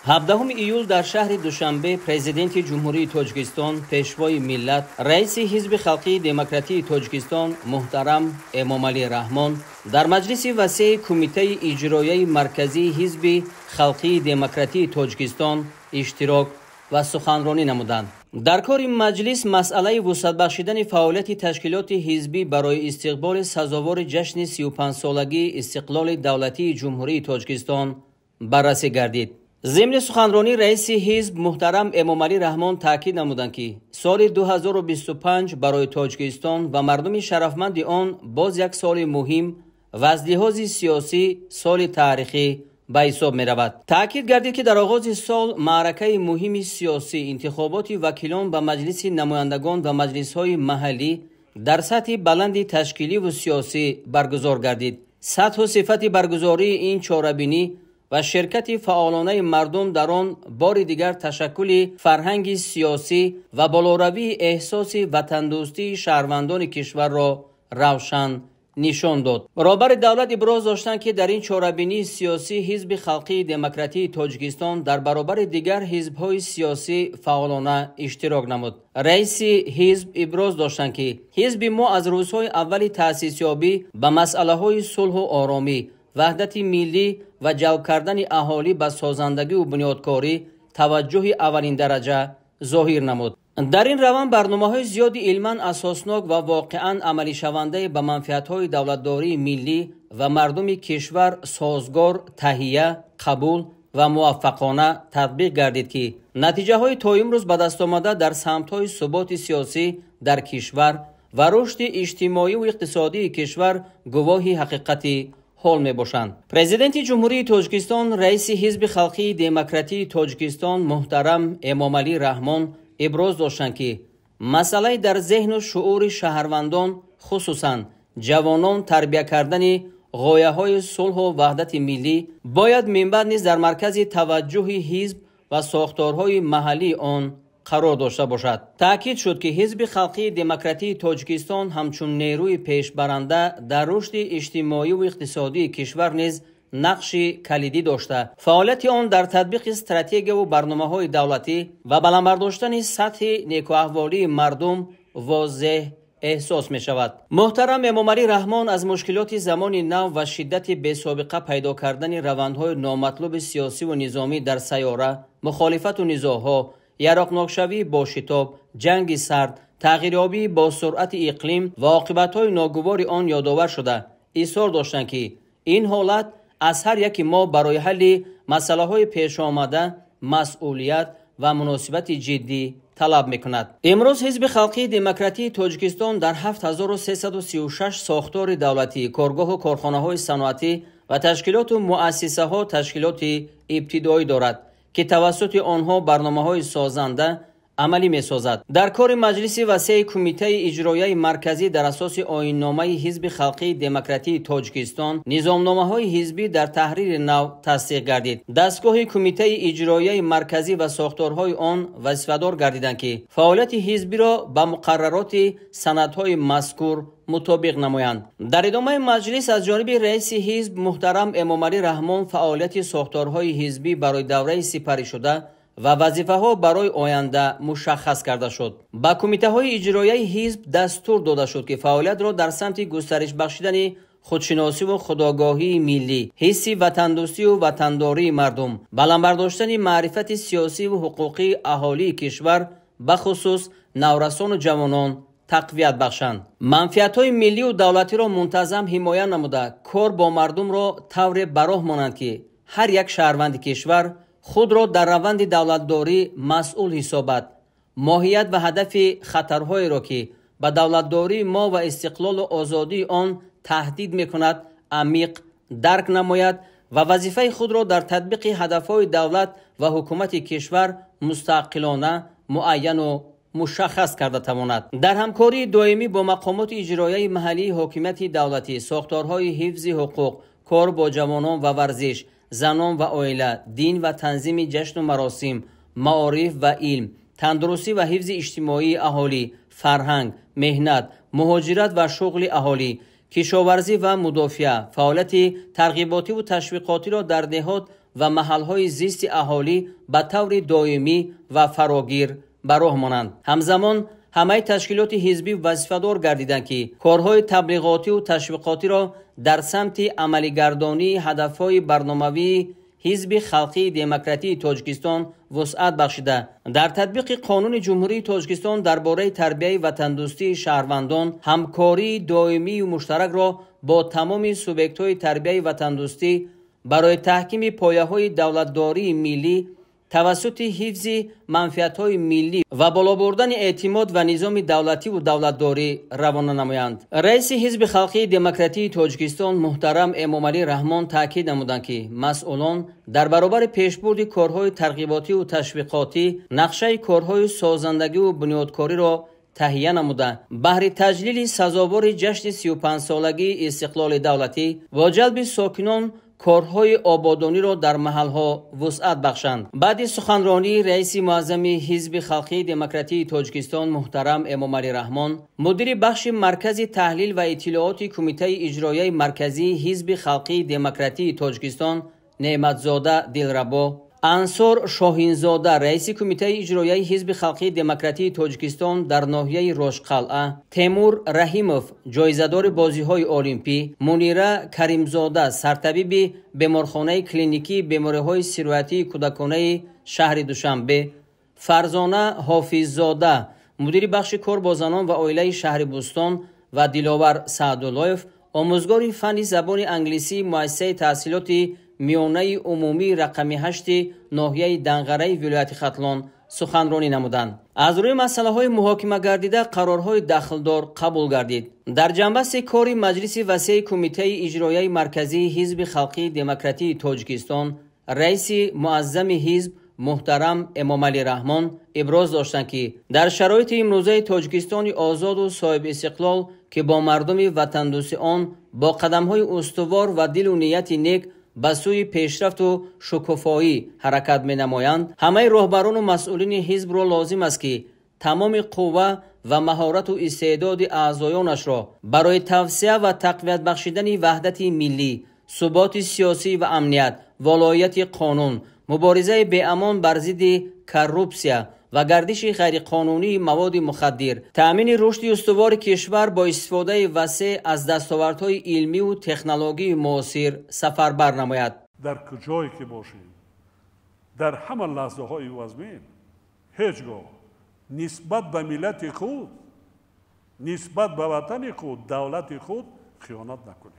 17 ایول در شهر دوشنبه پرزیدنت جمهوری تاجیکستان، پیشوای ملت، رئیس حزب خلقی دموکراتی تاجیکستان محترم امامعلی رحمان در مجلس وسیع کمیته اجرایی مرکزی حزب خلقی دموکراتی تاجیکستان اشتراک و سخنرانی نمودند. در کار مجلس مسئله وسعت بخشیدن فعالیت تشکیلات حزبی برای استقبال سزاوار جشن 35 سالگی استقلال دولتی جمهوری تاجیکستان بررسی گردید. ضمن سخنرانی رئیس حزب محترم امامعلی رحمان تاکید نمودند که سال 2025 برای تاجیکستان و مردم شرفمند آن باز یک سال مهم و از لحاظ سیاسی سال تاریخی به حساب می رود. تاکید گردید که در آغاز سال معرکه مهم سیاسی انتخابات وکیلان به مجلس نمایندگان و مجلس های محلی در سطح بلند تشکیلی و سیاسی برگزار گردید. سطح و صفت برگزاری این چاره‌بینی و شرکت فعالانه مردم در آن بار دیگر تشکل فرهنگ سیاسی و بالاروی احساس وطندوستی شهروندان کشور را روشن نشان داد. رهبر دولت ابراز داشتند که در این چاره‌بینی سیاسی حزب خلقی دموکراتی تاجیکستان در برابر دیگر حزب‌های سیاسی فعالانه اشتراک نمود. رئیس حزب ابراز داشتند که حزب ما از روزهای اول تأسیس یابی به مسئله‌های صلح و آرامی، وحدت ملی و جلب کردن اهالی به سازندگی و بنیادکاری توجه اولین درجه ظاهر نمود. در این روند برنامه‌های زیادی علما اساسناک و واقعاً عملی شونده به منفعت‌های دولتداری ملی و مردم کشور سازگار تهیه، قبول و موفقانه تطبیق گردید که نتیجه‌های تا امروز به دست آمده در سمت‌های ثبات سیاسی در کشور و رشد اجتماعی و اقتصادی کشور گواهی حقیقتی حال می باشند. پرزیدنت جمهوری تاجیکستان رئیس حزب خلقی دموکراتی تاجیکستان محترم امامعلی رحمان ابراز داشتند که مسئله در ذهن و شعور شهروندان خصوصاً جوانان تربیت کردن غایه های صلح و وحدت ملی باید منبع نیز در مرکز توجه حزب و ساختارهای محلی آن قرار داشته باشد. تأکید شد که حزب خلقی دموکراتی تاجیکستان همچون نیروی پیشبرنده در رشد اجتماعی و اقتصادی کشور نیز نقش کلیدی داشته. فعالیت آن در تطبیق استراتژی و برنامه‌های دولتی و بلندبرداشتن سطح نیکواحوالی مردم واضح احساس می شود. محترم امامعلی رحمان از مشکلات زمان نو و شدت بی‌سابقه پیدا کردن روندهای نامطلوب سیاسی و نظامی در سیاره، مخالفت و نزاع‌ها، یراقناکشوی با شتاب، جنگ سرد، تغییریابی با سرعت اقلیم و عاقبت‌های ناگوار آن یادآور شده اصرار داشتند که این حالت از هر یک ما برای حل مسائل پیش آمده مسئولیت و مناسبت جدی طلب می‌کند. امروز حزب خلقی دموکراتی تاجیکستان در 7336 ساختار دولتی، کارگاه و کارخانه‌های صنعتی و تشکیلات و مؤسسه‌ها تشکیلات ابتدایی دارد که توسط آنها برنامه‌های سازنده عملی می‌سازد. در کار مجلس وسیع کمیته اجرایی مرکزی در اساس آیین‌نامه حزب خلقی دموکراتی تاجیکستان نظامنامه‌های حزبی در تحریر نو تصدیق گردید. دستگاه کمیته اجرایی مرکزی و ساختارهای آن وظیفه‌دار گردیدند که فعالیت حزبی را به مقررات سندهای مذکور مطابق نمایند. در ادامه مجلس از جانب رئیس حزب محترم امامعلی رحمان فعالیت ساختارهای حزبی برای دوره سپری شده و وظیفه‌ها برای آینده مشخص کرده شد. با کمیته‌های اجرایی حزب دستور داده شد که فعالیت را در سمت گسترش بخشیدن خودشناسی و خودآگاهی ملی، حس وطندوستی و وطنداری مردم، بلندبرداشتن معرفت سیاسی و حقوقی اهالی کشور به خصوص نورسان و جوانان تقویت بخشند. منفعت‌های ملی و دولتی را منتظم حمایت نموده کار با مردم را طور براه مانند که هر یک شهروند کشور خود را در روند دولتداری مسئول حسابد. ماهیت و هدف خطرهایی را که به دولتداری ما و استقلال و آزادی آن تهدید می‌کند عمیق درک نماید و وظیفه خود را در تطبیق هدفهای دولت و حکومت کشور مستقلانه معین و مشخص کرده تواند. در همکاری دائمی با مقامات اجرایی محلی حکومت دولتی، ساختارهای حفظ حقوق، کار با جوانان و ورزش، زنان و عائله، دین و تنظیم جشن و مراسم، معارف و علم، تندرستی و حفظ اجتماعی اهالی، فرهنگ، مهنت، مهاجرت و شغل اهالی، کشاورزی و مدافع، فعالیت ترغیباتی و تشویقاتی را در نهاد و محل‌های زیست اهالی به طور دائمی و فراگیر به راه مانند. همزمان همه تشکیلات حزبی وظیفه‌دار گردیدند که کارهای تبلیغاتی و تشویقاتی را در سمت عملی‌گردانی هدف‌های برنامه‌ای حزب خلقی دموکراتی تاجیکستان وسعت بخشیده در تطبیق قانون جمهوری تاجیکستان درباره تربیت وطندوستی شهروندان همکاری دائمی و مشترک را با تمام سوبیکت‌های تربیت وطندوستی برای تحکیم پایه‌های دولتداری ملی توسط حفظ منفعت‌های ملی و بالا بردن اعتماد و نظام دولتی و دولتداری روانه نمایند. رئیس حزب خلقی دموکراتی تاجیکستان محترم امامعلی رحمان تاکید نمودند که مسئولان در برابر پیشبرد کارهای ترغیباتی و تشویقاتی نقشه کارهای سازندگی و بنیادکاری را تهیه نموده بهر تجلیل سزاوار جشن 35 سالگی استقلال دولتی و جلب ساکنان کارهای آبادانی را در محلها وسعت بخشند. بعد سخنرانی رئیس معظم حزب خلقی دموکراتی تاجیکستان محترم امامعلی رحمان، مدیر بخش مرکز تحلیل و اطلاعات کمیته اجرایی مرکزی حزب خلقی دموکراتی تاجیکستان نعمتزاده دلربا، انصار شاهینزاده رئیس کمیته اجرایی حزب خلقی دموکراتی تاجیکستان در ناحیه روشقلعه، تیمور رحیموف جایزه‌دار بازی‌های المپی، منیره کریمزاده سرطبیب بیمارخانه کلینیکی بیماری‌های سیرویتی کودکانه شهر دوشنبه، فرزانه حافظزاده مدیر بخش کار با زنان و عائله شهر بوستان و دلاور سعدالله‌اف آموزگار فن زبان انگلیسی مؤسسه تحصیلات میانه عمومی رقم 8 ناحیه دنغره ولایت ختلان سخنرانی نمودند. از روی مسائل محاکمه گردیده قرارهای دخلدار قبول گردید. در جنبه کار مجلس وسیع کمیته اجرایی مرکزی حزب خلقی دموکراتی تاجیکستان رئیس معظم حزب محترم امامعلی رحمان ابراز داشتند که در شرایط امروزه تاجیکستان آزاد و صاحب استقلال که با مردم وطندوست آن با قدم‌های استوار و دل و نیت نیک به سوی پیشرفت و شکوفایی حرکت می نمایند، همه راهبران و مسئولین حزب را لازم است که تمام قوه و مهارت و استعداد اعضایانش را برای توسعه و تقویت بخشیدن وحدت ملی، ثبات سیاسی و امنیت، ولایت قانون، مبارزه به امان بر ضد کروپسیا و گردش غیرقانونی مواد مخدر، تأمین رشد استوار کشور با استفاده وسیع از دستاوردهای علمی و تکنولوژی معاصر سفربر نماید. در کجایی که باشیم، در همه لحظه های وزمین، هیچگاه نسبت به ملت خود، نسبت به وطن خود، دولت خود خیانت نکنیم.